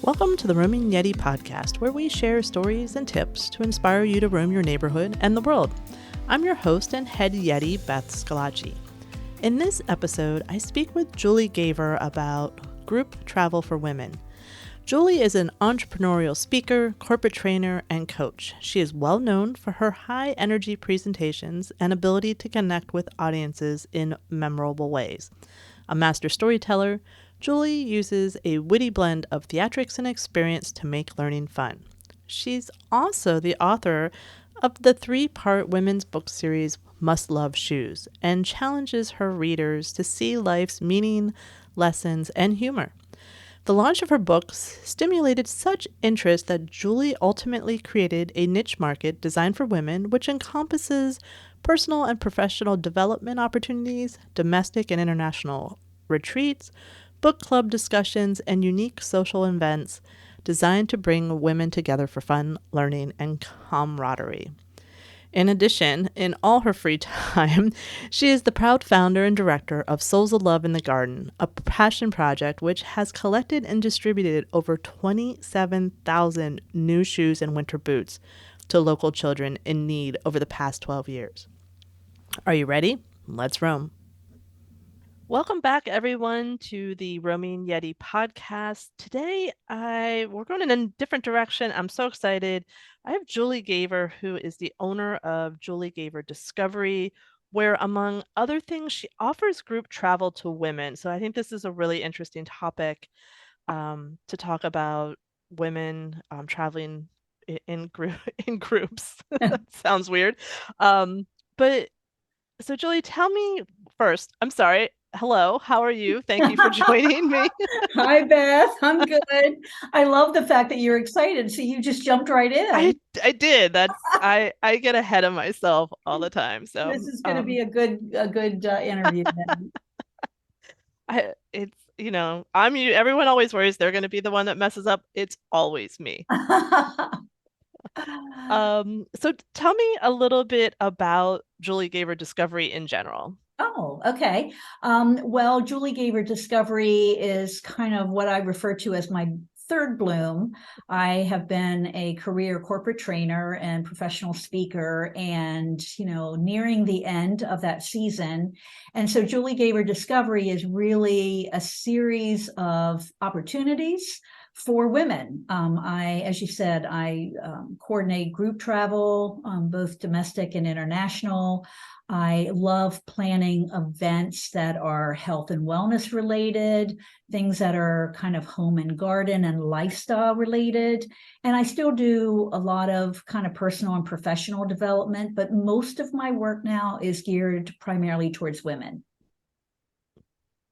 Welcome to the Roaming Yeti podcast, where we share stories and tips to inspire you to roam your neighborhood and the world. I'm your host and head Yeti, Beth Scalacci. In this episode, I speak with Julie Gaver about group travel for women. Julie is an entrepreneurial speaker, corporate trainer, and coach. She is well known for her high-energy presentations and ability to connect with audiences in memorable ways. A master storyteller, Julie uses a witty blend of theatrics and experience to make learning fun. She's also the author of the 3-part women's book series Must Love Shoes and challenges her readers to see life's meaning, lessons, and humor. The launch of her books stimulated such interest that Julie ultimately created a niche market designed for women, which encompasses personal and professional development opportunities, domestic and international retreats, book club discussions, and unique social events designed to bring women together for fun, learning, and camaraderie. In addition, in all her free time, she is the proud founder and director of Souls of Love in the Garden, a passion project which has collected and distributed over 27,000 new shoes and winter boots to local children in need over the past 12 years. Are you ready? Let's roam. Welcome back, everyone, to the Roaming Yeti podcast. Today, we're going in a different direction. I'm so excited. I have Julie Gaver, who is the owner of Julie Gaver Discovery, where, among other things, she offers group travel to women. So I think this is a really interesting topic to talk about women traveling in groups. That sounds weird. But so Julie, tell me first, I'm sorry. Hello, how are you? Thank you for joining me. Hi, Beth. I'm good. I love the fact that you're excited. So you just jumped right in. I did. I get ahead of myself all the time. So This is going to be a good interview then. it's everyone always worries they're going to be the one that messes up. It's always me. So tell me a little bit about Julie Gaver Discovery in general. Oh, okay. Well, Julie Gaver Discovery is kind of what I refer to as my third bloom. I have been a career corporate trainer and professional speaker and, nearing the end of that season. And so Julie Gaver Discovery is really a series of opportunities for women. As you said, I coordinate group travel, both domestic and international. I love planning events that are health and wellness related, things that are kind of home and garden and lifestyle related. And I still do a lot of kind of personal and professional development, but most of my work now is geared primarily towards women.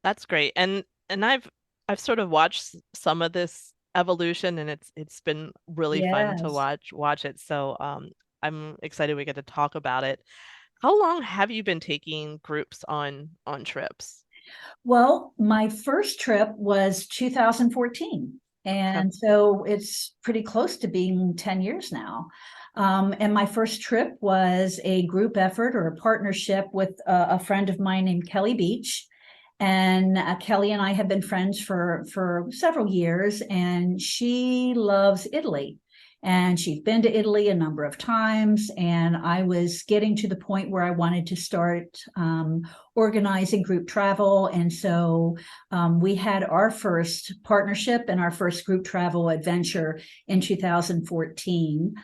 That's great. And I've sort of watched some of this evolution, and it's been really fun to Yes. watch it. So I'm excited we get to talk about it. How long have you been taking groups on trips? Well, my first trip was 2014. Okay. And so it's pretty close to being 10 years now. And my first trip was a group effort or a partnership with a friend of mine named Kelly Beach. And Kelly and I have been friends for several years, and she loves Italy. And she's been to Italy a number of times. And I was getting to the point where I wanted to start organizing group travel. And so we had our first partnership and our first group travel adventure in 2014.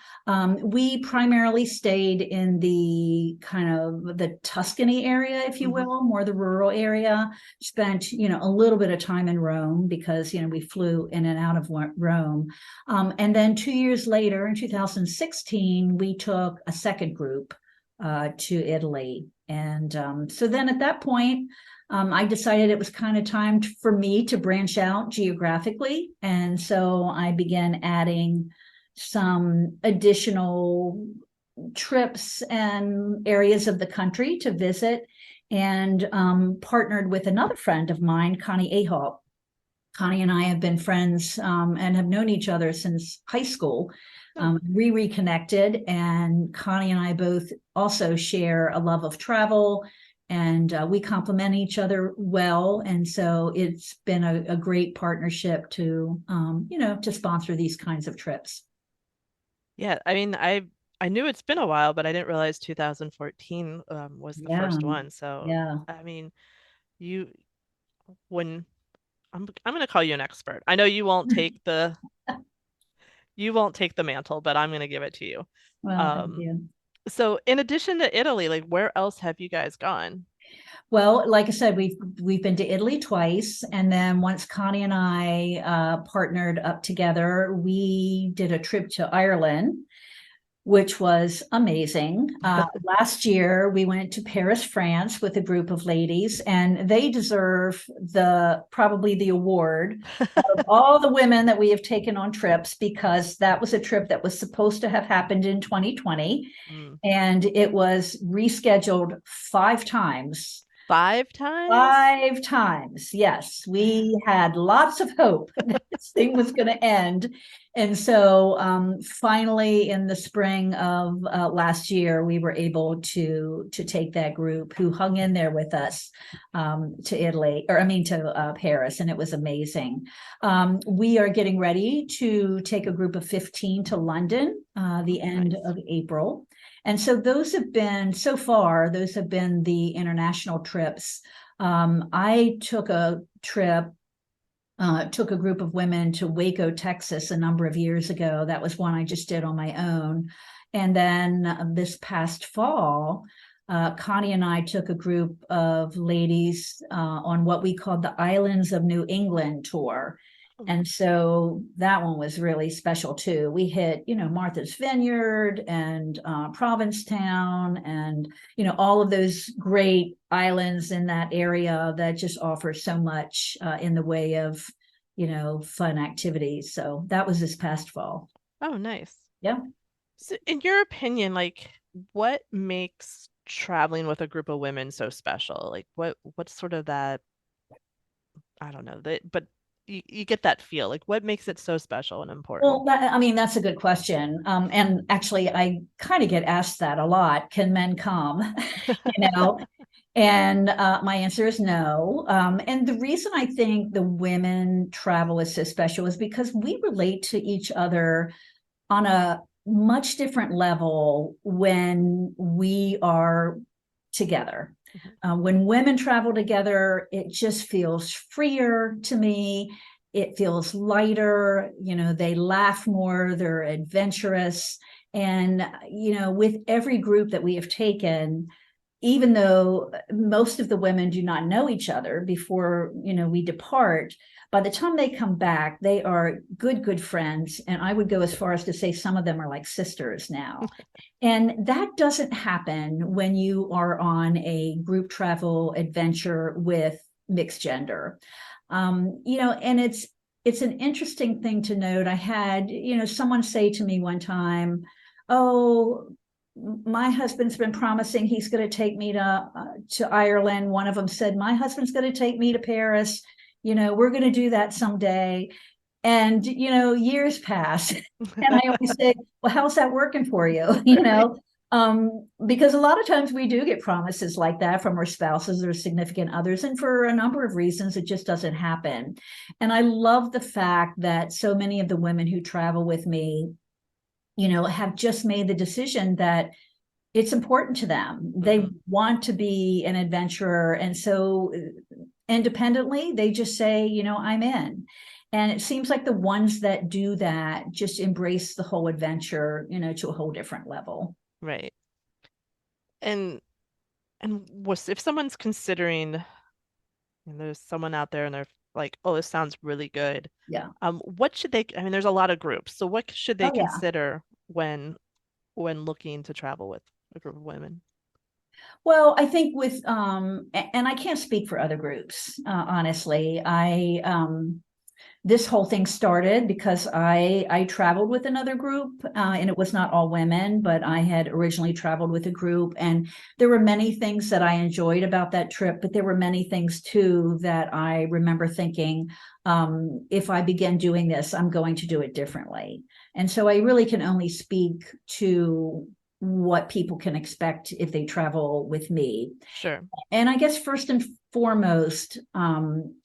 We primarily stayed in the kind of the Tuscany area, if you will, more the rural area. Spent, a little bit of time in Rome because, we flew in and out of Rome. And then 2 years later, in 2016, we took a second group to Italy. And so then at that point, I decided it was kind of time for me to branch out geographically. And so I began adding some additional trips and areas of the country to visit, and partnered with another friend of mine, Connie Ahalt. Connie and I have been friends and have known each other since high school. We reconnected, and Connie and I both also share a love of travel and we complement each other well. And so it's been a great partnership to, to sponsor these kinds of trips. Yeah, I mean, I knew it's been a while, but I didn't realize 2014 was the Yeah, first one. So, yeah. I mean, you when I'm going to call you an expert. I know you won't take the mantle, but I'm going to give it to you. Well, thank Um, you. so in addition to Italy, like where else have you guys gone? Well, like I said, we've been to Italy twice, and then once Connie and I partnered up together, we did a trip to Ireland, which was amazing. Last year, we went to Paris, France, with a group of ladies, and they deserve probably the award of all the women that we have taken on trips, because that was a trip that was supposed to have happened in 2020, Mm. and it was rescheduled 5 times. 5 times? 5 times. Yes, we had lots of hope that this thing was going to end. And so finally, in the spring of last year, we were able to take that group who hung in there with us to Italy, or I mean to Paris, and it was amazing. We are getting ready to take a group of 15 to London the end Nice. of April. And so those have been, so far, those have been the international trips. I took a trip, took a group of women to Waco, Texas a number of years ago. That was one I just did on my own. And then this past fall, Connie and I took a group of ladies on what we called the Islands of New England tour. And so that one was really special too. We hit, Martha's Vineyard and Provincetown, and, all of those great islands in that area that just offer so much in the way of, fun activities. So that was this past fall. Oh, nice. Yeah. So in your opinion, like what makes traveling with a group of women so special? Like what's sort of that, I don't know, but you get that feel. Like what makes it so special and important? Well, I mean, that's a good question. And actually, I kind of get asked that a lot. Can men come? you know, And my answer is no. And the reason I think the women travel is so special is because we relate to each other on a much different level when we are together. Mhm. When women travel together, it just feels freer to me. It feels lighter. They laugh more, they're adventurous. And, with every group that we have taken, even though most of the women do not know each other before we depart, by the time they come back, they are good friends, and I would go as far as to say some of them are like sisters now. And that doesn't happen when you are on a group travel adventure with mixed gender. And it's an interesting thing to note. I had someone say to me one time, oh, my husband's been promising he's going to take me to Ireland. One of them said, my husband's going to take me to Paris. We're going to do that someday. And, years pass. And I always say, well, how's that working for you? Because a lot of times we do get promises like that from our spouses or significant others. And for a number of reasons, it just doesn't happen. And I love the fact that so many of the women who travel with me have just made the decision that it's important to them. They Mhm. want to be an adventurer. And so independently, they just say, I'm in. And it seems like the ones that do that just embrace the whole adventure, to a whole different level. Right. And if someone's considering, and there's someone out there and they're like, oh, this sounds really good. Yeah. What should they, I mean, there's a lot of groups. So what should they Oh, yeah. consider when looking to travel with a group of women? Well, I think and I can't speak for other groups, honestly. This whole thing started because I traveled with another group, and it was not all women, but I had originally traveled with a group, and there were many things that I enjoyed about that trip, but there were many things too that I remember thinking, if I begin doing this, I'm going to do it differently. And so I really can only speak to what people can expect if they travel with me. Sure. And I guess first and foremost,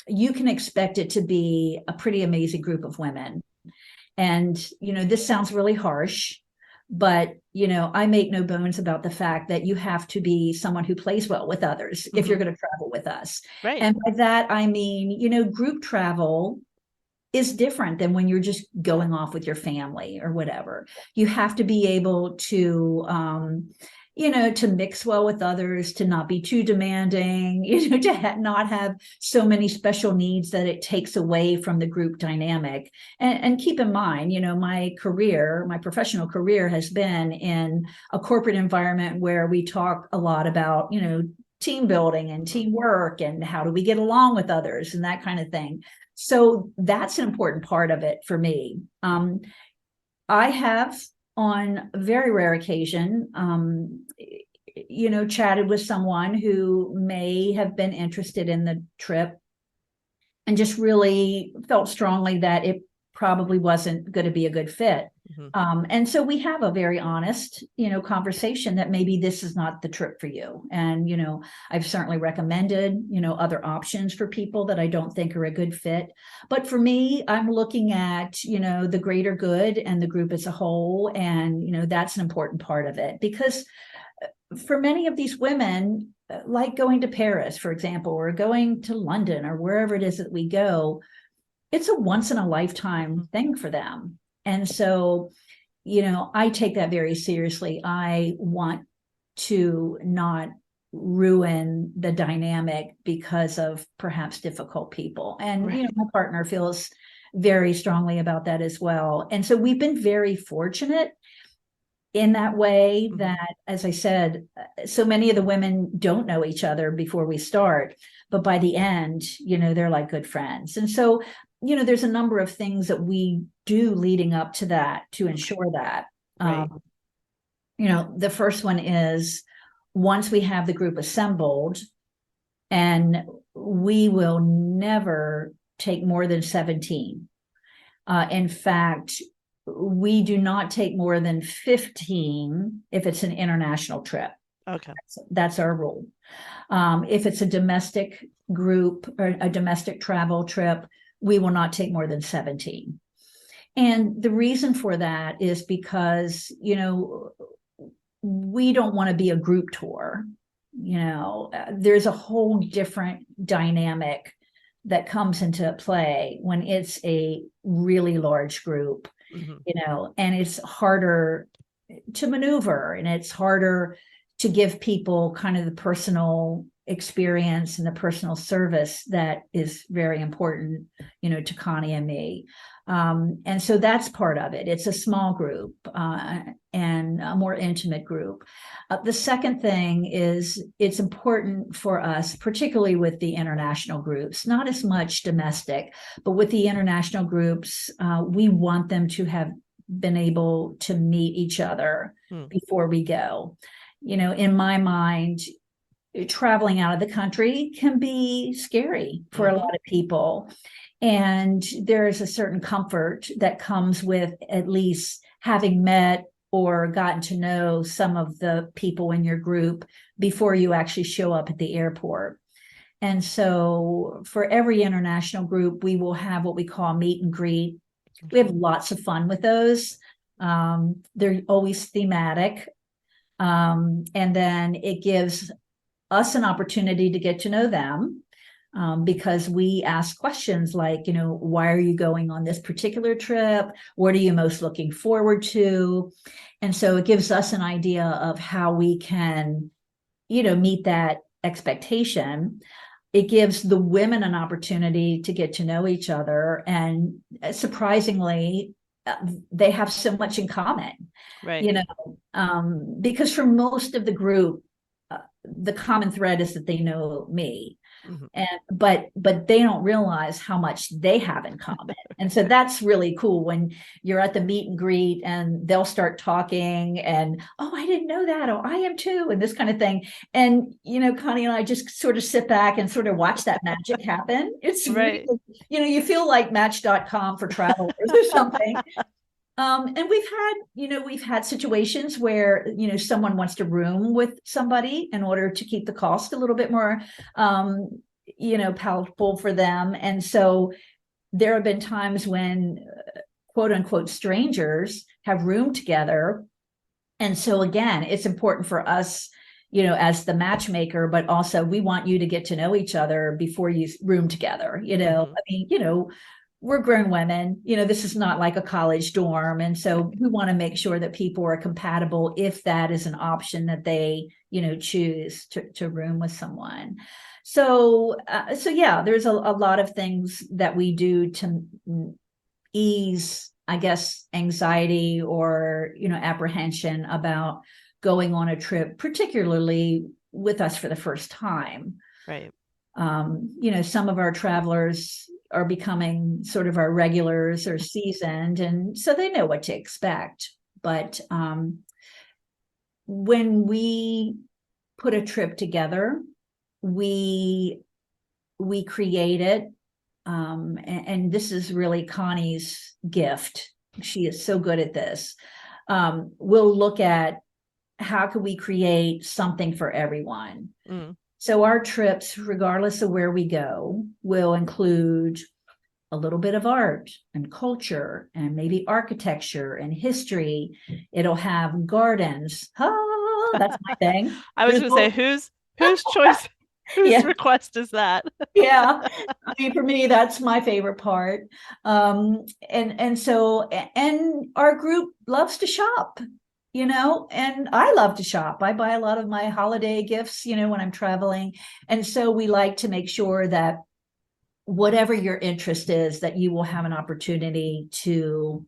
you can expect it to be a pretty amazing group of women. And, this sounds really harsh, but, I make no bones about the fact that you have to be someone who plays well with others if you're going to travel with us. Right. And by that, I mean, group travel is different than when you're just going off with your family or whatever. You have to be able to, to mix well with others, to not be too demanding, to not have so many special needs that it takes away from the group dynamic. And keep in mind, my professional career has been in a corporate environment where we talk a lot about, team building and teamwork and how do we get along with others and that kind of thing. So that's an important part of it for me. I have, on a very rare occasion, chatted with someone who may have been interested in the trip and just really felt strongly that it probably wasn't going to be a good fit. And so we have a very honest, conversation that maybe this is not the trip for you. And, I've certainly recommended, other options for people that I don't think are a good fit. But for me, I'm looking at, the greater good and the group as a whole. And, that's an important part of it, because for many of these women, like going to Paris, for example, or going to London or wherever it is that we go, it's a once in a lifetime thing for them. And so, I take that very seriously. I want to not ruin the dynamic because of perhaps difficult people. And, Right. My partner feels very strongly about that as well. And so we've been very fortunate in that way that, as I said, so many of the women don't know each other before we start, but by the end, they're like good friends. And so, there's a number of things that we do leading up to that to ensure that. Right. The first one is, once we have the group assembled, and we will never take more than 17. In fact, we do not take more than 15 if it's an international trip. Okay. That's our rule. If it's a domestic group or a domestic travel trip, we will not take more than 17. And the reason for that is because, we don't want to be a group tour. There's a whole different dynamic that comes into play when it's a really large group, and it's harder to maneuver, and it's harder to give people kind of the personal experience and the personal service that is very important, to Connie and me. And so that's part of it. It's a small group and a more intimate group. The second thing is, it's important for us, particularly with the international groups, not as much domestic, but with the international groups, we want them to have been able to meet each other before we go. In my mind, traveling out of the country can be scary for a lot of people. And there is a certain comfort that comes with at least having met or gotten to know some of the people in your group before you actually show up at the airport. And so for every international group, we will have what we call meet and greet. We have lots of fun with those. They're always thematic. And then it gives us an opportunity to get to know them, because we ask questions like, why are you going on this particular trip? What are you most looking forward to? And so it gives us an idea of how we can, meet that expectation. It gives the women an opportunity to get to know each other. And surprisingly, they have so much in common, Right. Because for most of the group, the common thread is that they know me. But they don't realize how much they have in common. And so that's really cool when you're at the meet and greet and they'll start talking and, oh, I didn't know that. Oh, I am too. And this kind of thing. And, Connie and I just sort of sit back and sort of watch that magic happen. It's right. Really, you feel like Match.com for travelers or something. And we've had situations where, someone wants to room with somebody in order to keep the cost a little bit more, palatable for them. And so there have been times when quote unquote strangers have roomed together. And so again, it's important for us, as the matchmaker, but also we want you to get to know each other before you room together. Mhm. I mean, we're grown women, this is not like a college dorm. And so we want to make sure that people are compatible if that is an option that they, choose to room with someone. So yeah, there's a lot of things that we do to ease, I guess, anxiety or, apprehension about going on a trip, particularly with us for the first time. Right. Some of our travelers are becoming sort of our regulars or seasoned, and so they know what to expect. But when we put a trip together, we create it, and this is really Connie's gift. She is so good at this. We'll look at how can we create something for everyone. Mm. So our trips, regardless of where we go, will include a little bit of art and culture and maybe architecture and history. It'll have gardens. Oh, that's my thing. I was There's going to say, whose choice, whose yeah, request is that? yeah. I mean, for me, that's my favorite part. And our group loves to shop, and I love to shop. I buy a lot of my holiday gifts, when I'm traveling. And so we like to make sure that whatever your interest is, that you will have an opportunity to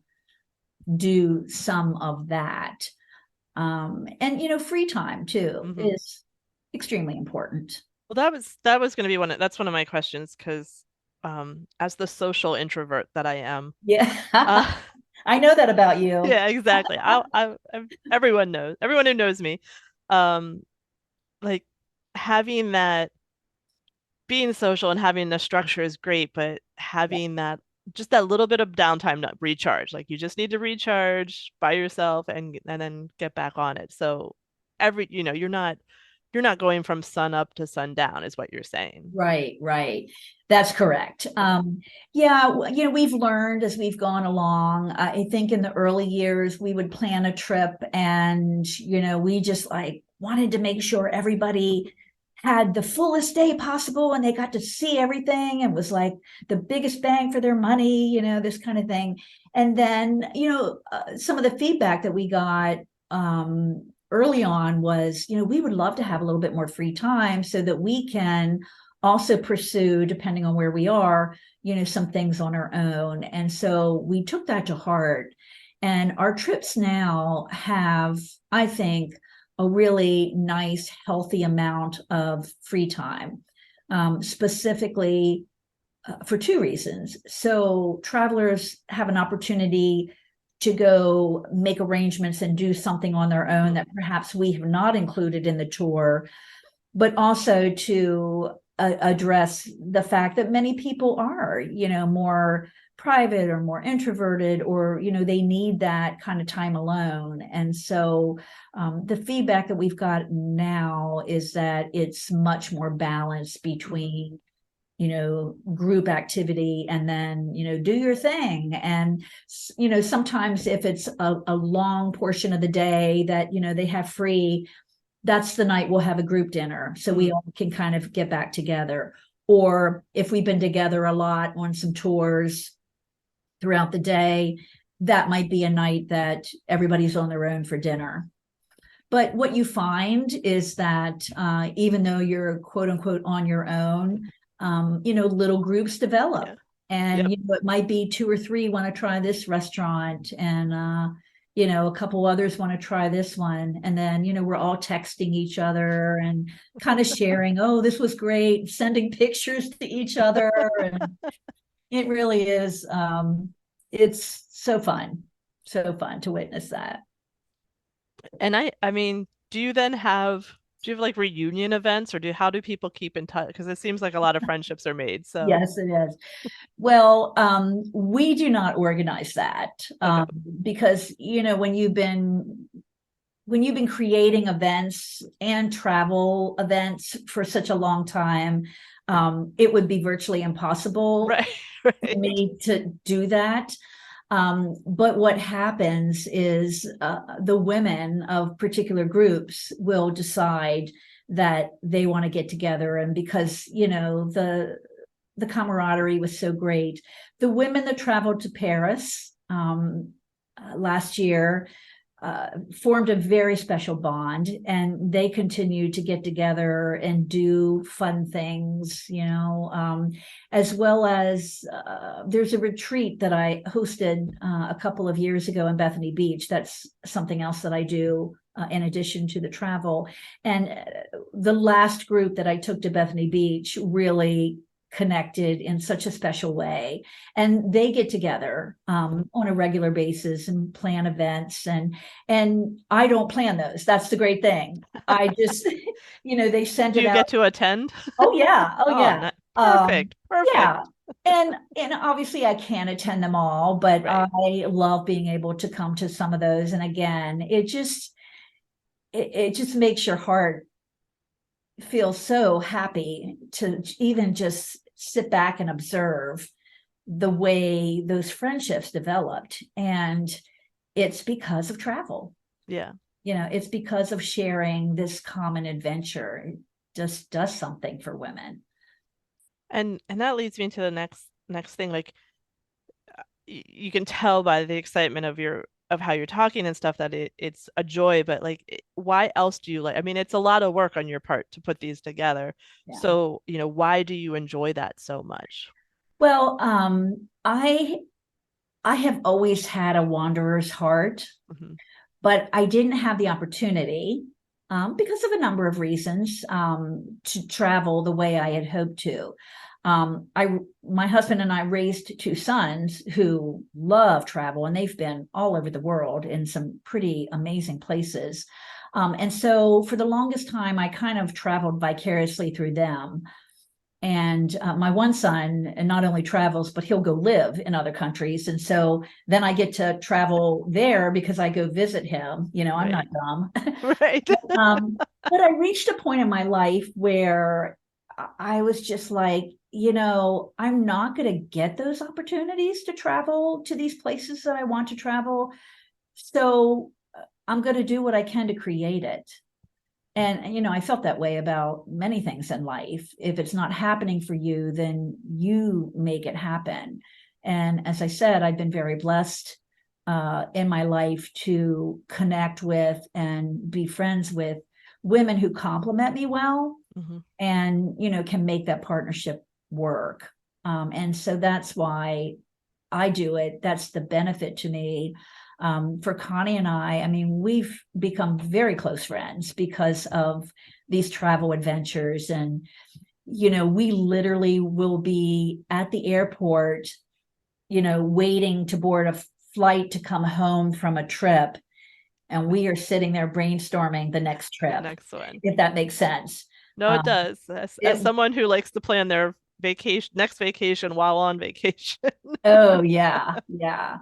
do some of that. And free time too Mhm. is extremely important. Well, that was going to be that's one of my questions because as the social introvert that I am, Yeah. uh, I know that about you. yeah, exactly. Everyone who knows me, um, like having that being social and having the structure is great, but having that just that little bit of downtime to recharge. Like you just need to recharge by yourself and then get back on it. So you're not going from sun up to sundown is what you're saying. Right, right. That's correct. Yeah, we've learned as we've gone along. I think in the early years, we would plan a trip and, we just like wanted to make sure everybody had the fullest day possible and they got to see everything and was like the biggest bang for their money, this kind of thing. And then, some of the feedback that we got, early on was, we would love to have a little bit more free time so that we can also pursue, depending on where we are, some things on our own. And so we took that to heart. And our trips now have, I think, a really nice, healthy amount of free time, specifically for two reasons. So travelers have an opportunity to go make arrangements and do something on their own that perhaps we have not included in the tour, but also to address the fact that many people are, more private or more introverted, or, they need that kind of time alone. And so the feedback that we've got now is that it's much more balanced between group activity and then, do your thing. And, sometimes if it's a long portion of the day that, they have free, that's the night we'll have a group dinner. So we all can kind of get back together. Or if we've been together a lot on some tours throughout the day, that might be a night that everybody's on their own for dinner. But what you find is that even though you're quote unquote on your own, little groups develop. Yeah. And Yep. it might be two or three want to try this restaurant, and a couple others want to try this one. And then, we're all texting each other and kind of sharing, oh, this was great, sending pictures to each other. And it really is, it's so fun to witness that. And I mean, do you then have Do you have like reunion events, or how do people keep in touch? Because it seems like a lot of friendships are made. So Yes, it is. Well, we do not organize that, okay, because, when you've been creating events and travel events for such a long time, it would be virtually impossible right, for right, me to do that. But what happens is, the women of particular groups will decide that they want to get together. And because, the camaraderie was so great, the women that traveled to Paris last year formed a very special bond, and they continue to get together and do fun things, as well as there's a retreat that I hosted a couple of years ago in Bethany Beach. That's something else that I do in addition to the travel. And the last group that I took to Bethany Beach really connected in such a special way, and they get together on a regular basis and plan events, and I don't plan those. That's the great thing. I just they send do it you out. get to attend? Oh yeah, oh Oh, yeah. not perfect, Yeah, perfect. and obviously I can't attend them all, but Right. I love being able to come to some of those. And again, it just makes your heart feel so happy to even just sit back and observe the way those friendships developed. And it's because of travel. Yeah. It's because of sharing this common adventure. It just does something for women. And that leads me to the next thing. Like you can tell by the excitement of how you're talking and stuff that it's a joy, but like why else do you like, I mean, it's a lot of work on your part to put these together. Yeah. So, why do you enjoy that so much? Well, I have always had a wanderer's heart, Hmm. but I didn't have the opportunity, because of a number of reasons, to travel the way I had hoped to. My husband and I raised two sons who love travel, and they've been all over the world in some pretty amazing places. And so for the longest time, I kind of traveled vicariously through them. And my one son not only travels, but he'll go live in other countries. And so then I get to travel there because I go visit him. I'm not Right. dumb. Right. But I reached a point in my life where I was just like, I'm not going to get those opportunities to travel to these places that I want to travel. So I'm going to do what I can to create it. And, I felt that way about many things in life. If it's not happening for you, then you make it happen. And as I said, I've been very blessed in my life to connect with and be friends with women who complement me well, Hmm. and, can make that partnership work. And so that's why I do it. That's the benefit to me. For Connie and I mean, we've become very close friends because of these travel adventures. And, we literally will be at the airport, waiting to board a flight to come home from a trip. And we are sitting there brainstorming the next The trip, next one. if that makes sense. No, it Um, does. As it, someone who likes to plan their next vacation while on vacation. oh yeah, yeah.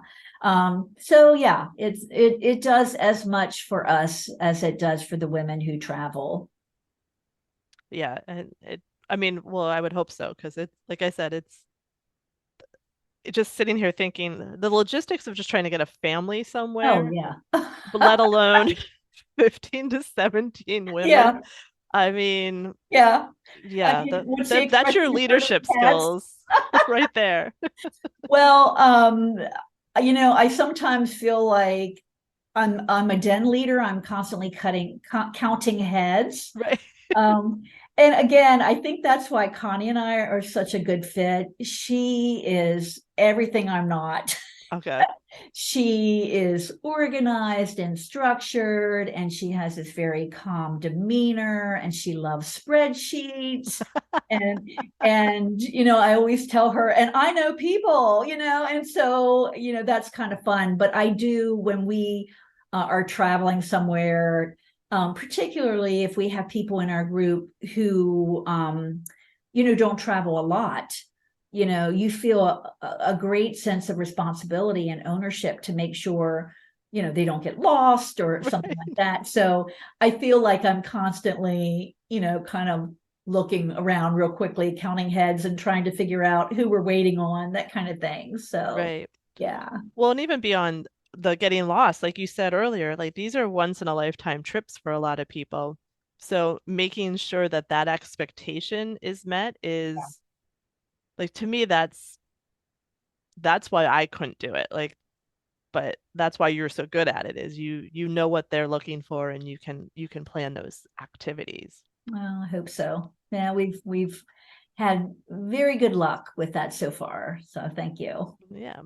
So yeah, it does as much for us as it does for the women who travel. Yeah, and I mean, well, I would hope so, because like I said, it's just sitting here thinking the logistics of just trying to get a family Oh somewhere, yeah. but let alone 15 to 17 women. Yeah, I mean, yeah. I yeah, mean, what's the that's your expression for the leadership cats? skills right there. Well, I sometimes feel like I'm a den leader. I'm constantly counting heads. Right. Um, and again, I think that's why Connie and I are such a good fit. She is everything I'm not. Okay. She is organized and structured, and she has this very calm demeanor, and she loves spreadsheets. And I always tell her, and I know people, and so that's kind of fun. But I do, when we are traveling somewhere, particularly if we have people in our group who, don't travel a lot. You feel a great sense of responsibility and ownership to make sure, they don't get lost or something like that. So I feel like I'm constantly, kind of looking around real quickly, counting heads and trying to figure out who we're waiting on, that kind of thing. So, Right. yeah. Well, and even beyond the getting lost, like you said earlier, like these are once in a lifetime trips for a lot of people. So making sure that that expectation is met is like, to me, that's why I couldn't do it. Like, but that's why you're so good at it, is you know what they're looking for, and you can plan those activities. Well, I hope so. Yeah, we've had very good luck with that so far. So thank you. Yeah.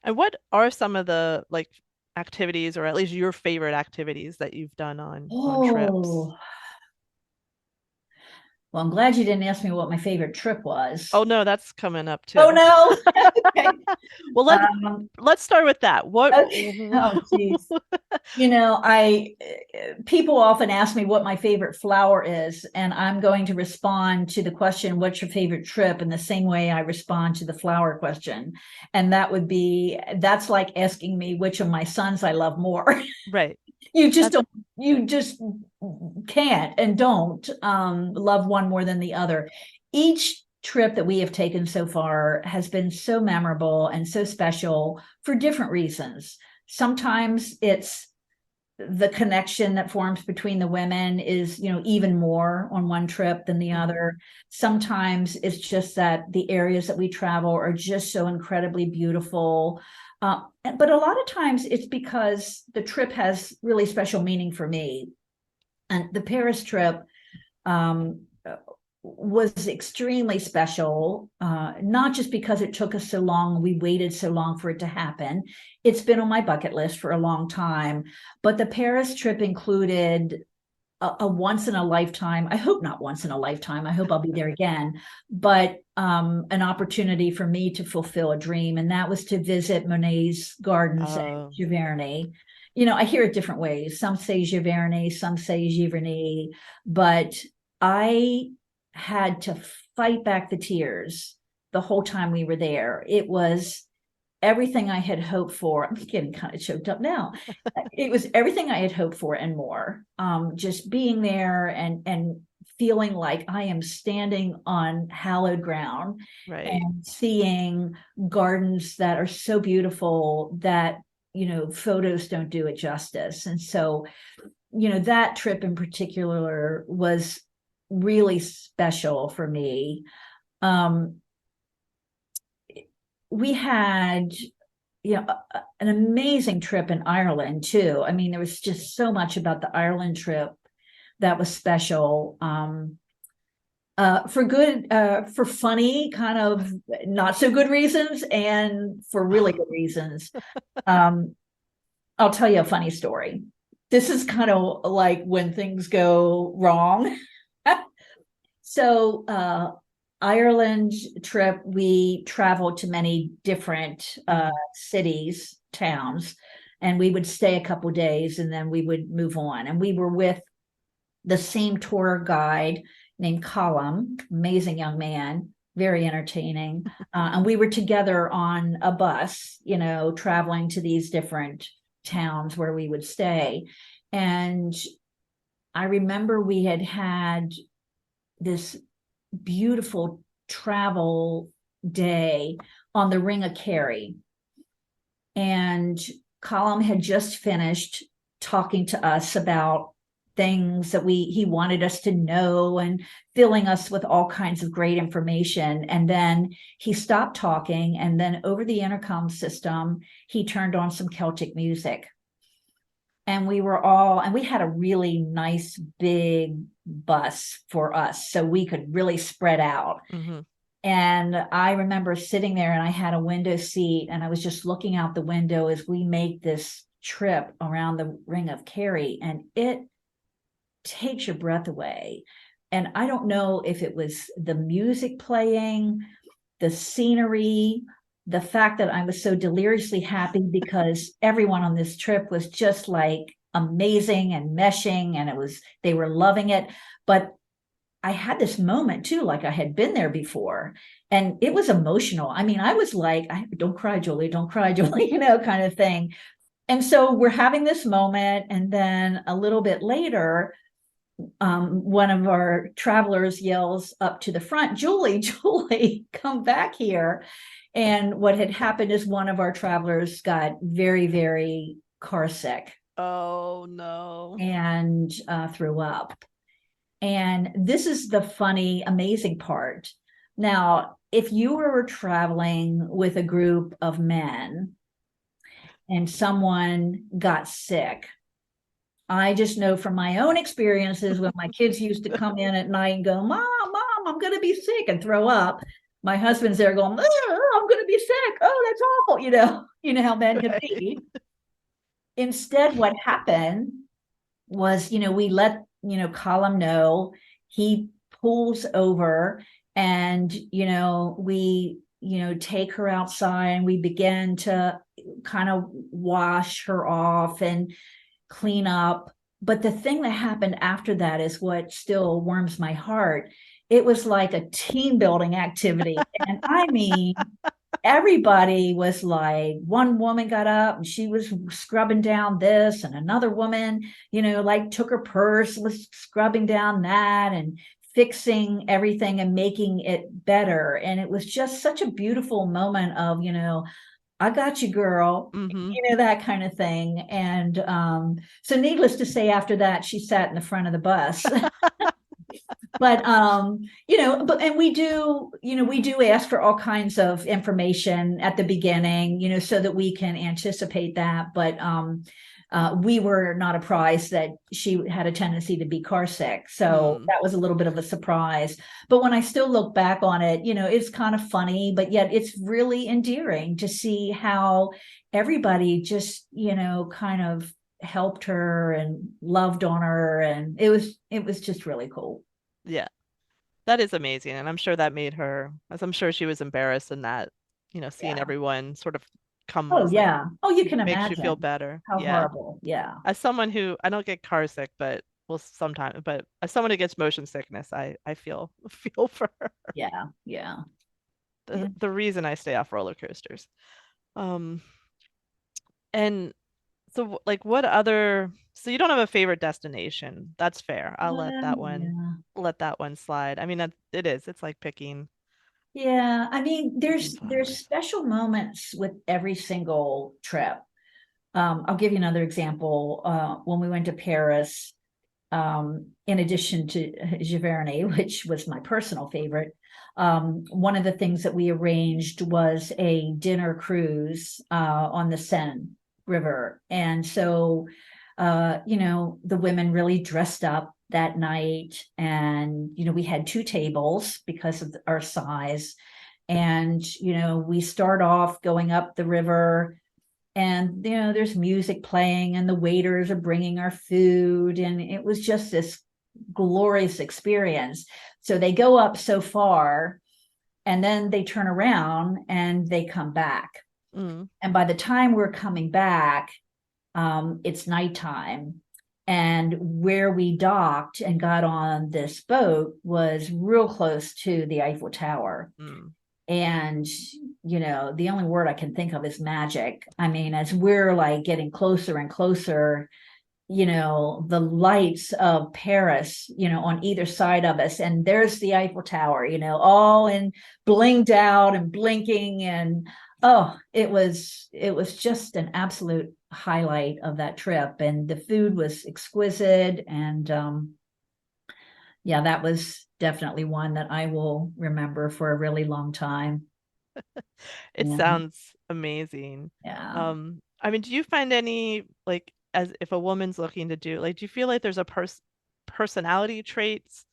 And what are some of the like activities, or at least your favorite activities that you've done on trips? Oh, well, I'm glad you didn't ask me what my favorite trip was. Oh no, that's coming up Oh too. no. Okay. Well, Um, let's start with that. What okay. Oh, geez. I people often ask me what my favorite flower is, and I'm going to respond to the question, "What's your favorite trip?" in the same way I respond to the flower question, and that's like asking me which of my sons I love more. right. You just That's don't. You just can't and don't love one more than the other. Each trip that we have taken so far has been so memorable and so special for different reasons. Sometimes it's the connection that forms between the women is, even more on one trip than the other. Sometimes it's just that the areas that we travel are just so incredibly beautiful. But a lot of times it's because the trip has really special meaning for me. And the Paris trip was extremely special, not just because it took us so long, we waited so long for it to happen. It's been on my bucket list for a long time, but the Paris trip included a once in a lifetime, I hope not once in a lifetime, I hope I'll be there again, but an opportunity for me to fulfill a dream, and that was to visit Monet's gardens at oh, Giverny. I hear it different ways. Some say Giverny, some say Giverny, but I had to fight back the tears the whole time we were there. It was everything I had hoped for. I'm getting kind of choked up now. It was everything I had hoped for and more. Just being there and feeling like I am standing on hallowed ground right. and seeing gardens that are so beautiful that photos don't do it justice. And so, that trip in particular was really special for me. We had an amazing trip in Ireland too. I mean, there was just so much about the Ireland trip that was special. For funny, kind of not so good reasons, and for really good reasons. I'll tell you a funny story. This is kind of like when things go wrong. So, Ireland trip, we traveled to many different cities, towns, and we would stay a couple days and then we would move on. And we were with the same tour guide named Colum, amazing young man, very entertaining. And we were together on a bus, traveling to these different towns where we would stay. And I remember we had this beautiful travel day on the Ring of Kerry. And Colum had just finished talking to us about things that he wanted us to know and filling us with all kinds of great information. And then he stopped talking, and then over the intercom system, he turned on some Celtic music. And we had a really nice big bus for us, so we could really spread out. Mm-hmm. And I remember sitting there and I had a window seat and I was just looking out the window as we make this trip around the Ring of Kerry, and it takes your breath away. And I don't know if it was the music playing, the scenery, the fact that I was so deliriously happy because everyone on this trip was just like amazing and meshing, and they were loving it. But I had this moment too, like I had been there before, and it was emotional. I mean, I was like, don't cry, Julie, don't cry, Julie, kind of thing. And so we're having this moment, and then a little bit later, one of our travelers yells up to the front, Julie, Julie, come back here. And what had happened is one of our travelers got very, very car sick. Oh, no. And threw up. And this is the funny, amazing part. Now, if you were traveling with a group of men and someone got sick, I just know from my own experiences when my kids used to come in at night and go, Mom, I'm going to be sick, and throw up. My husband's there going, oh, I'm going to be sick. Oh, that's awful. You know how men can be. Instead, what happened was, we let, Colum know. He pulls over, and, we, take her outside, and we begin to kind of wash her off and clean up. But the thing that happened after that is what still warms my heart. It was like a team building activity. And I mean, everybody was like, one woman got up and she was scrubbing down this, and another woman, like took her purse, was scrubbing down that, and fixing everything and making it better. And it was just such a beautiful moment of, I got you, girl, that kind of thing. And so needless to say, after that, she sat in the front of the bus. But and we do ask for all kinds of information at the beginning, so that we can anticipate that. But we were not apprised that she had a tendency to be car sick. So that was a little bit of a surprise. But when I still look back on it, it's kind of funny, but yet it's really endearing to see how everybody just, kind of helped her and loved on her. And it was just really cool. Yeah, that is amazing. And I'm sure that made her, as I'm sure she was embarrassed in that, seeing Yeah. everyone sort of come, Oh, it's like, yeah. Oh, you can makes you feel imagine better. how Yeah. horrible. Yeah. As someone who, I don't get car sick, but well, sometimes, but as someone who gets motion sickness, I feel for her. Yeah. Yeah. Yeah. The reason I stay off roller coasters. Um, and so like what other, so you don't have a favorite destination. That's fair. I'll Yeah. let that one slide. I mean, it's like Yeah. I mean, picking there's flowers. special moments with every single trip. I'll give you another example. When we went to Paris, in addition to Giverny, which was my personal favorite, one of the things that we arranged was a dinner cruise on the Seine River. And so, the women really dressed up that night. And, we had two tables because of our size. And, we start off going up the river, and there's music playing, and the waiters are bringing our food, and it was just this glorious experience. So they go up so far, and then they turn around and they come back. And by the time we're coming back, it's nighttime. And where we docked and got on this boat was real close to the Eiffel Tower. And, the only word I can think of is magic. I mean, as we're like getting closer and closer, the lights of Paris, on either side of us. And there's the Eiffel Tower, all in blinged out and blinking. And oh, it was just an absolute highlight of that trip. And the food was exquisite. And yeah, that was definitely one that I will remember for a really long time. It Yeah. sounds amazing. Yeah. I mean, do you find any like as if a woman's looking to do like do you feel like there's a personality traits?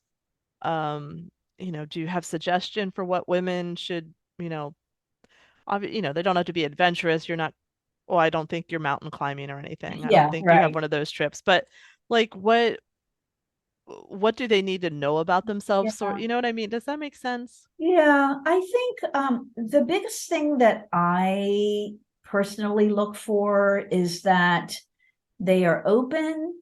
Do you have suggestion for what women should, they don't have to be adventurous. You're not, well, I don't think you're mountain climbing or anything. I don't Yeah, think you have right. one of those trips, but like what do they need to know about themselves? So, Yeah. you know what I mean? Does that make sense? Yeah, I think the biggest thing that I personally look for is that they are open,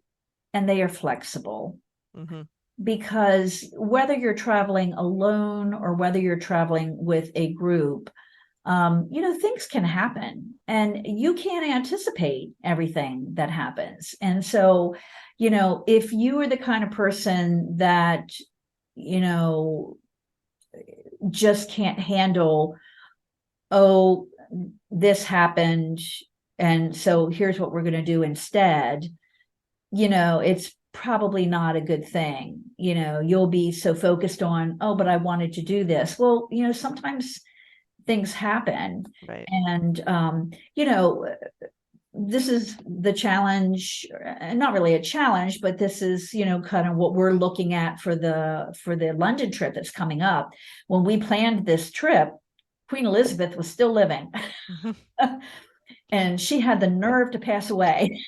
and they are flexible. Mm-hmm. Because whether you're traveling alone or whether you're traveling with a group, things can happen and you can't anticipate everything that happens. And so, if you are the kind of person that, just can't handle, oh, this happened, and so here's what we're going to do instead, it's probably not a good thing. You'll be so focused on, oh, but I wanted to do this. Well, sometimes things happen. Right. And, this is the challenge, not really a challenge, but this is, kind of what we're looking at for the London trip that's coming up. When we planned this trip, Queen Elizabeth was still living. Mm-hmm. And she had the nerve to pass away.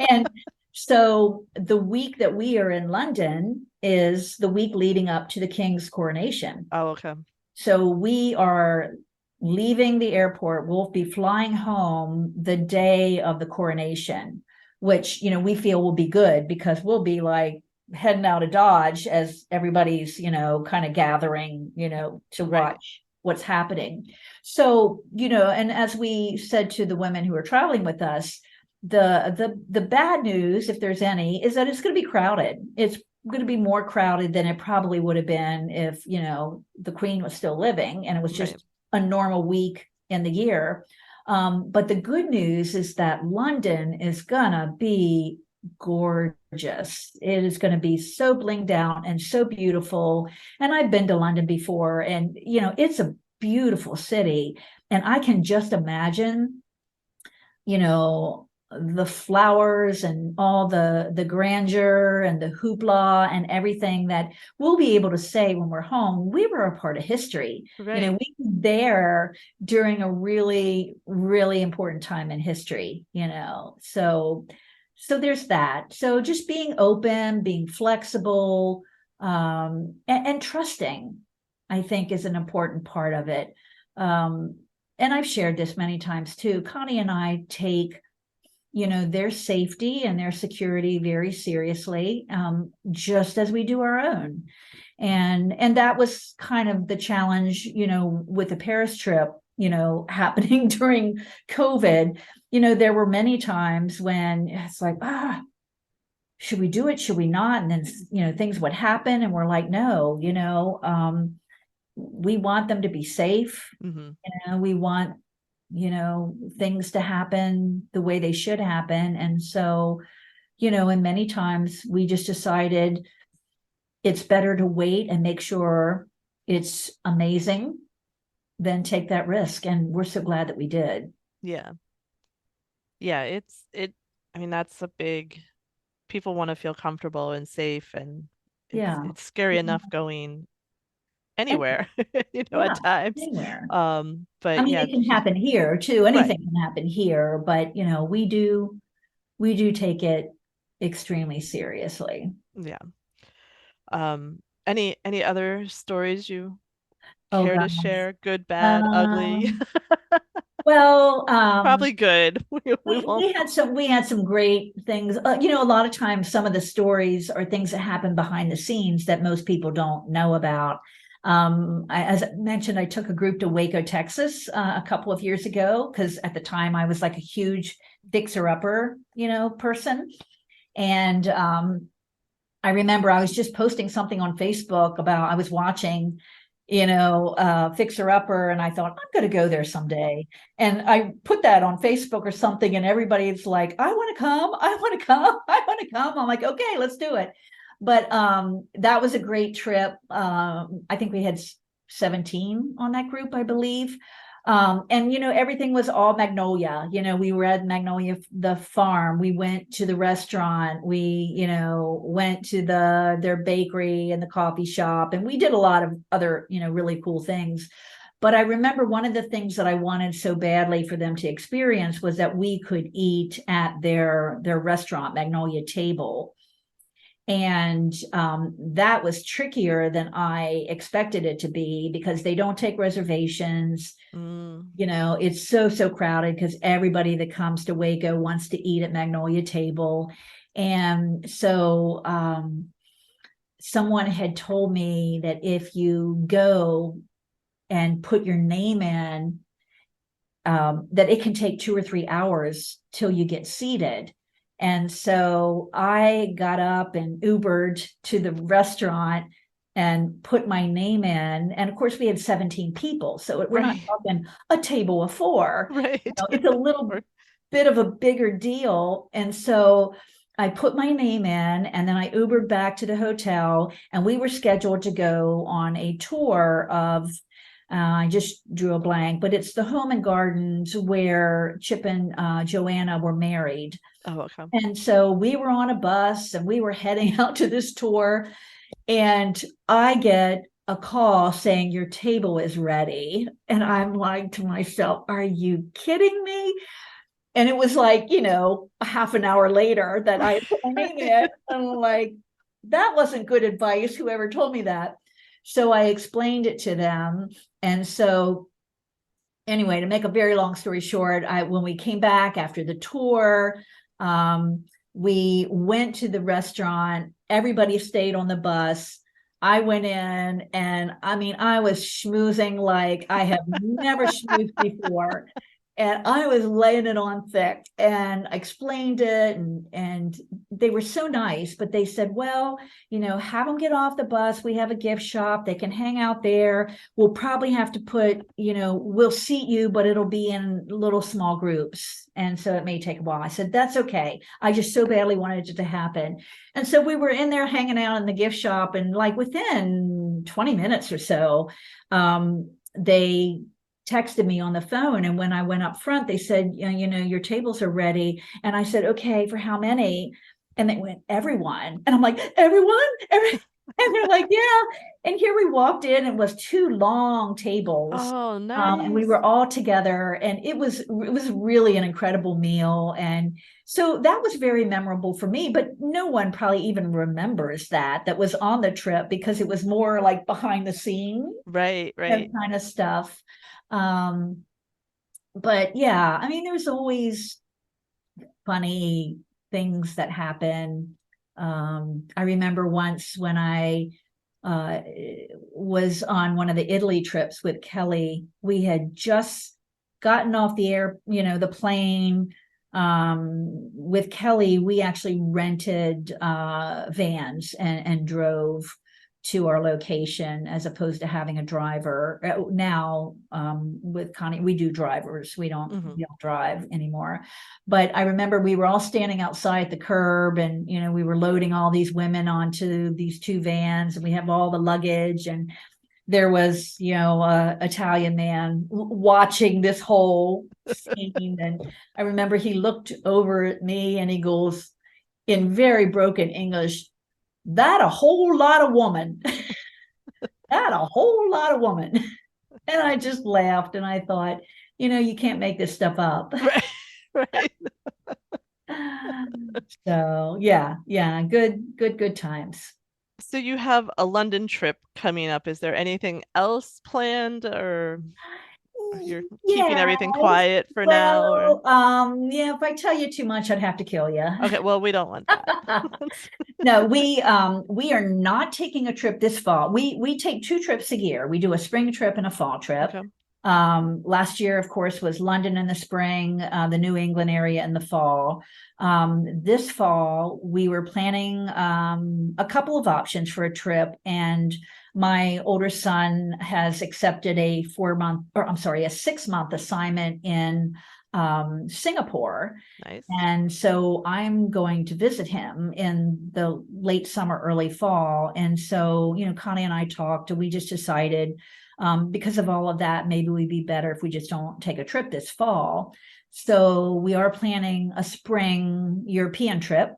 And so the week that we are in London is the week leading up to the King's coronation. Oh, okay. So we are leaving the airport. We'll be flying home the day of the coronation, which, we feel will be good because we'll be like heading out of Dodge as everybody's, kind of gathering, to watch what's happening. So, and as we said to the women who are traveling with us, the bad news, if there's any, is that it's going to be crowded. It's going to be more crowded than it probably would have been if, the Queen was still living and it was just a normal week in the year. But the good news is that London is gonna be gorgeous. It is going to be so blinged out and so beautiful. And I've been to London before, and it's a beautiful city. And I can just imagine, the flowers and all the grandeur and the hoopla and everything that we'll be able to say when we're home, we were a part of history. Right. We were there during a really, really important time in history, so there's that. So just being open, being flexible, and trusting, I think, is an important part of it. And I've shared this many times too. Connie and I take their safety and their security very seriously, just as we do our own. And that was kind of the challenge, with the Paris trip, happening during COVID. There were many times when it's like, should we do it? Should we not? And then, things would happen and we're like, no, we want them to be safe. Mm-hmm. We want things to happen the way they should happen. And so, and many times we just decided it's better to wait and make sure it's amazing than take that risk. And we're so glad that we did. Yeah. Yeah, I mean, that's a big, people want to feel comfortable and safe, and it's scary enough going anywhere, at times. Anywhere. But I mean, yeah, it can happen here too. right. Anything can happen here, but we do take it extremely seriously. Yeah. Any other stories you Oh care to God. share? Good, bad, ugly? Well, Probably good. We won't. we had some great things. A lot of times some of the stories are things that happen behind the scenes that most people don't know about. As I mentioned, I took a group to Waco, Texas, a couple of years ago, because at the time I was like a huge fixer-upper, person. And I remember I was just posting something on Facebook about I was watching, Fixer Upper, and I thought I'm going to go there someday. And I put that on Facebook or something, and everybody's like, I want to come, I want to come, I want to come. I'm like, okay, let's do it. But that was a great trip. I think we had 17 on that group, I believe. And everything was all Magnolia. We were at Magnolia, the farm. We went to the restaurant. We went to their bakery and the coffee shop, and we did a lot of other really cool things. But I remember one of the things that I wanted so badly for them to experience was that we could eat at their restaurant, Magnolia Table. And that was trickier than I expected it to be because they don't take reservations. Mm. It's so crowded because everybody that comes to Waco wants to eat at Magnolia Table. And so someone had told me that if you go and put your name in, that it can take 2 or 3 hours till you get seated. And so I got up and Ubered to the restaurant and put my name in. And of course, we had 17 people. So we're not Right. talking a table of four. Right. It's a little Or- bit of a bigger deal. And so I put my name in and then I Ubered back to the hotel. And we were scheduled to go on a tour of I just drew a blank, but it's the home and gardens where Chip and Joanna were married. Oh, okay. And so we were on a bus and we were heading out to this tour. And I get a call saying your table is ready. And I'm like to myself, are you kidding me? And it was like, a half an hour later that I put my name in. And I'm like, that wasn't good advice, whoever told me that. So I explained it to them. And so anyway, to make a very long story short, when we came back after the tour, we went to the restaurant. Everybody stayed on the bus. I went in and I was schmoozing like I have never schmoozed before. And I was laying it on thick and I explained it and they were so nice, but they said, well, have them get off the bus. We have a gift shop. They can hang out there. We'll probably have to we'll seat you, but it'll be in little small groups. And so it may take a while. I said, that's okay. I just so badly wanted it to happen. And so we were in there hanging out in the gift shop and like within 20 minutes or so, they texted me on the phone. And when I went up front, they said, your tables are ready. And I said, okay, for how many? And they went, everyone. And I'm like, everyone? And they're like, yeah. And here we walked in, and it was 2 long tables. Oh, And we nice. were all together, and it was really an incredible meal. And so that was very memorable for me, but no one probably even remembers that was on the trip because it was more like behind the scenes Right, right. kind of stuff. But yeah, there's always funny things that happen. I remember once when I was on one of the Italy trips with Kelly, we had just gotten off the plane. With Kelly, we actually rented vans and drove to our location as opposed to having a driver. Now, with Connie, we do drivers. We don't drive anymore. But I remember we were all standing outside the curb and, we were loading all these women onto these 2 vans and we have all the luggage. And there was, a Italian man watching this whole scene. And I remember he looked over at me and he goes in very broken English, that a whole lot of woman. That a whole lot of woman. And I just laughed and I thought, you can't make this stuff up. Right, right. So yeah, good times. So you have a London trip coming up. Is there anything else planned, or you're keeping Yeah. everything quiet for now, or? Well, yeah, if I tell you too much, I'd have to kill you. Okay, well, we don't want that. No, we are not taking a trip this fall. We take 2 trips a year. We do a spring trip and a fall trip. Okay. Last year, of course, was London in the spring, the New England area in the fall. This fall, we were planning a couple of options for a trip, and my older son has accepted a 6-month assignment in Singapore. Nice. And so I'm going to visit him in the late summer, early fall. And so, Connie and I talked, and we just decided because of all of that, maybe we'd be better if we just don't take a trip this fall. So we are planning a spring European trip.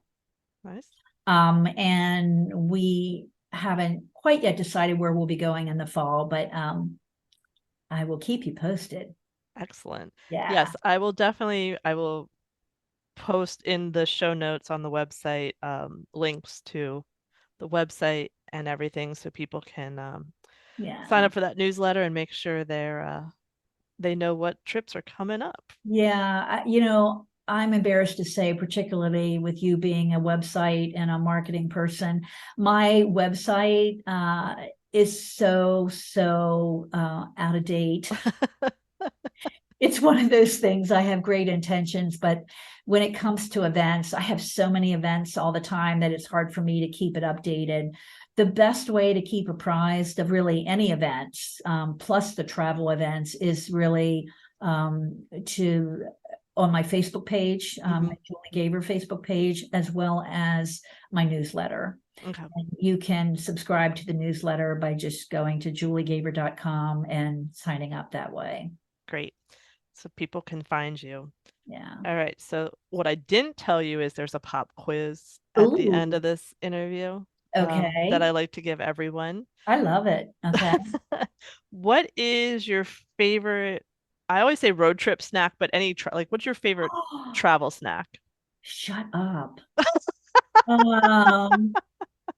Nice. And we haven't quite yet decided where we'll be going in the fall, but I will keep you posted. Excellent. Yeah. Yes, I will post in the show notes on the website links to the website and everything so people can sign Yeah. up for that newsletter and make sure they know what trips are coming up. Yeah. I'm embarrassed to say, particularly with you being a website and a marketing person, my website is so out of date. It's one of those things. I have great intentions, but when it comes to events, I have so many events all the time that it's hard for me to keep it updated. The best way to keep apprised of really any events, plus the travel events, is really to on my Facebook page, Julie Gaber Facebook page, as well as my newsletter. Okay. And you can subscribe to the newsletter by just going to juliegaber.com and signing up that way. Great. So people can find you. Yeah. All right. So what I didn't tell you is there's a pop quiz at the end Ooh, of this interview that okay. I like to give everyone. I love it. Okay. What is your favorite? I always say road trip snack, but like what's your favorite travel snack? Shut up. Um,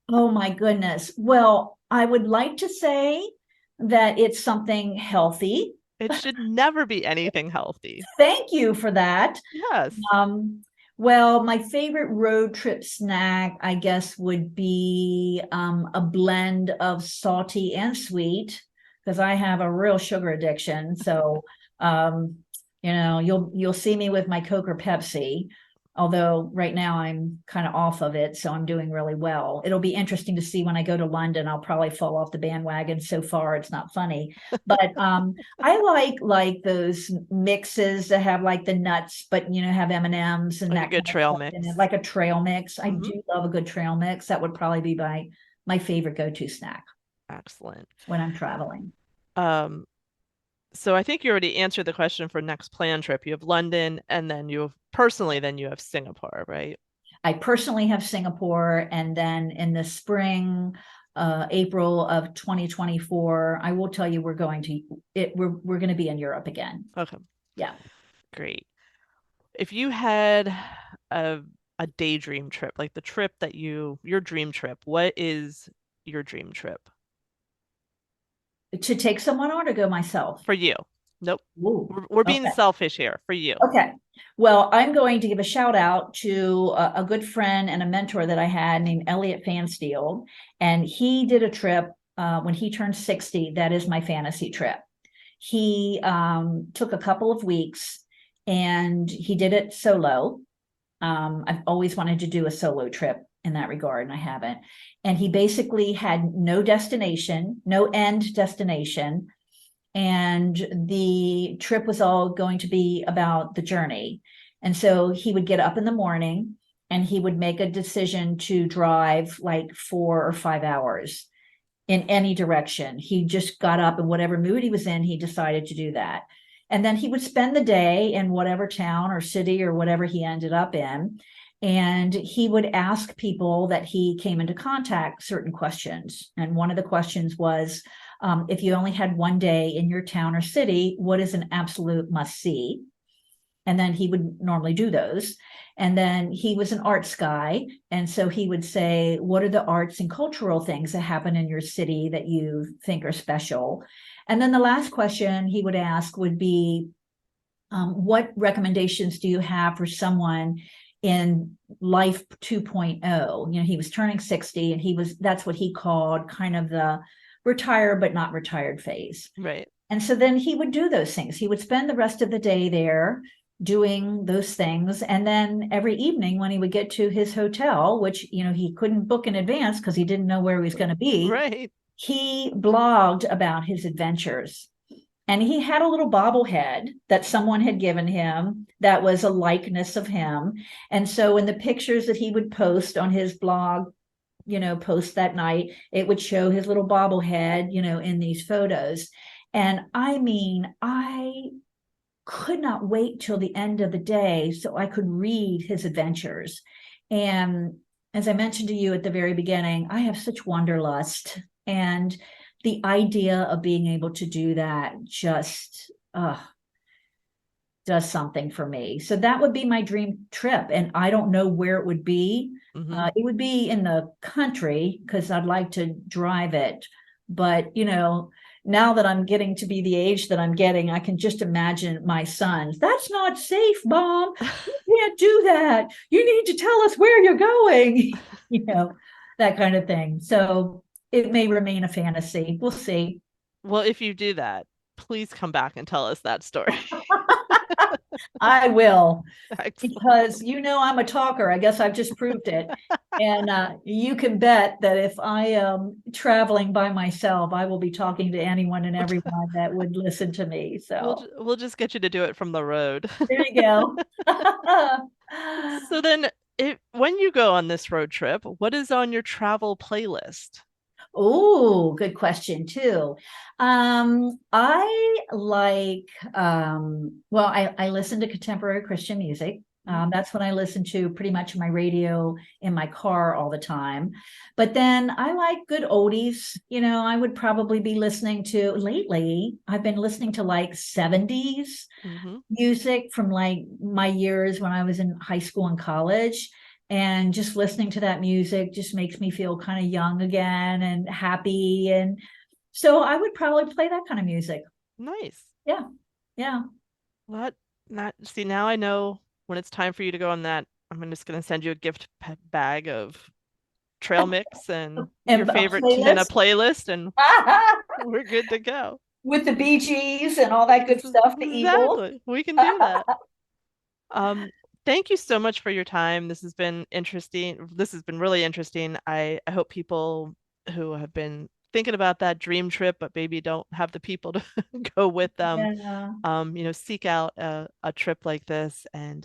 oh my goodness. Well, I would like to say that it's something healthy. It should never be anything healthy. Thank you for that. Yes. Well, my favorite road trip snack, I guess, would be a blend of salty and sweet, because I have a real sugar addiction. So, you'll see me with my Coke or Pepsi. Although right now I'm kind of off of it, so I'm doing really well. It'll be interesting to see when I go to London. I'll probably fall off the bandwagon. So far, it's not funny, but I like those mixes that have like the nuts, but have M&Ms and Like a that good kind of trail stuff in mix. it, like a trail mix. I Mhm. do love a good trail mix. That would probably be my favorite go-to snack Excellent. when I'm traveling. Um, so I think you already answered the question for next planned trip. You have London, and then then you have Singapore, right? I personally have Singapore, and then in the spring, April of 2024, I will tell you we're going to be in Europe again. Okay, Yeah. great. If you had a a daydream trip, like the trip that your dream trip, what is your dream trip To take someone on or go myself? for you? Nope. Ooh, We're being okay. selfish here for you. Okay. Well, I'm going to give a shout out to a good friend and a mentor that I had named Elliot Fansteel. And he did a trip when he turned 60. That is my fantasy trip. He took a couple of weeks and he did it solo. I've always wanted to do a solo trip in that regard, and I haven't. And he basically had no destination, no end destination, and the trip was all going to be about the journey. And so he would get up in the morning and he would make a decision to drive like 4 or 5 hours in any direction. He just got up, and whatever mood he was in, he decided to do that. And then he would spend the day in whatever town or city or whatever he ended up in. And he would ask people that he came into contact certain questions. And one of the questions was, if you only had one day in your town or city, what is an absolute must see? And then he would normally do those. And then he was an arts guy. And so he would say, what are the arts and cultural things that happen in your city that you think are special? And then the last question he would ask would be, what recommendations do you have for someone in life 2.0? He was turning 60, and that's what he called kind of the retire but not retired phase. Right. And so then he would do those things. He would spend the rest of the day there doing those things. And then every evening when he would get to his hotel, which, he couldn't book in advance because he didn't know where he was going to be, Right. he blogged about his adventures. And he had a little bobblehead that someone had given him that was a likeness of him. And so in the pictures that he would post on his blog, post that night, it would show his little bobblehead, in these photos. And I mean, I could not wait till the end of the day so I could read his adventures. And as I mentioned to you at the very beginning, I have such wanderlust. And the idea of being able to do that just does something for me. So that would be my dream trip. And I don't know where it would be. Mm-hmm. It would be in the country because I'd like to drive it. But, now that I'm getting to be the age that I'm getting, I can just imagine my sons. That's not safe, Mom. You can't do that. You need to tell us where you're going, that kind of thing. So it may remain a fantasy. We'll see. Well, if you do that, please come back and tell us that story. I will, Excellent. because I'm a talker. I guess I've just proved it. And you can bet that if I am traveling by myself, I will be talking to anyone and everyone that would listen to me. So We'll just get you to do it from the road. there you go. So then, when you go on this road trip, what is on your travel playlist? Oh, good question too. I like, well, I listen to contemporary Christian music. That's what I listen to pretty much my radio in my car all the time. But then I like good oldies. I would probably be listening to lately. I've been listening to like 70s Mm-hmm. music from like my years when I was in high school and college. And just listening to that music just makes me feel kind of young again and happy. And so I would probably play that kind of music. Nice. Yeah. Yeah. What? Not see now I know when it's time for you to go on that. I'm just going to send you a gift bag of trail mix and your And a favorite and a playlist playlist, and we're good to go. with the Bee Gees and all that good stuff, the Eagles. Exactly. We can do that. Um, Thank you so much for your time. This has been interesting. This has been really interesting. I hope people who have been thinking about that dream trip, but maybe don't have the people to go with them, Yeah. seek out a trip like this and,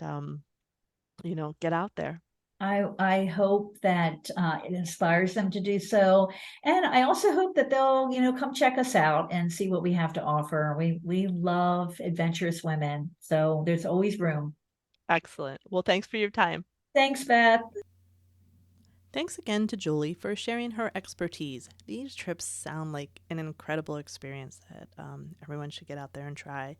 get out there. I hope that it inspires them to do so. And I also hope that they'll, come check us out and see what we have to offer. We love adventurous women. So there's always room. Excellent. Well, thanks for your time. Thanks, Beth. Thanks again to Julie for sharing her expertise. These trips sound like an incredible experience that everyone should get out there and try.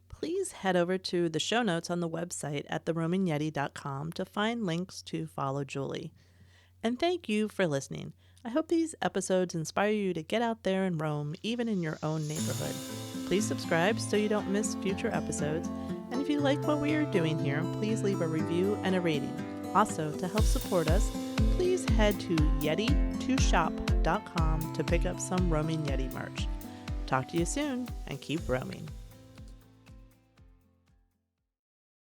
Please head over to the show notes on the website at theroamanyeti.com to find links to follow Julie. And thank you for listening. I hope these episodes inspire you to get out there and roam, even in your own neighborhood. Please subscribe so you don't miss future episodes. And if you like what we are doing here, please leave a review and a rating. Also, to help support us, please head to yeti2shop.com to pick up some Roaming Yeti merch. Talk to you soon, and keep roaming.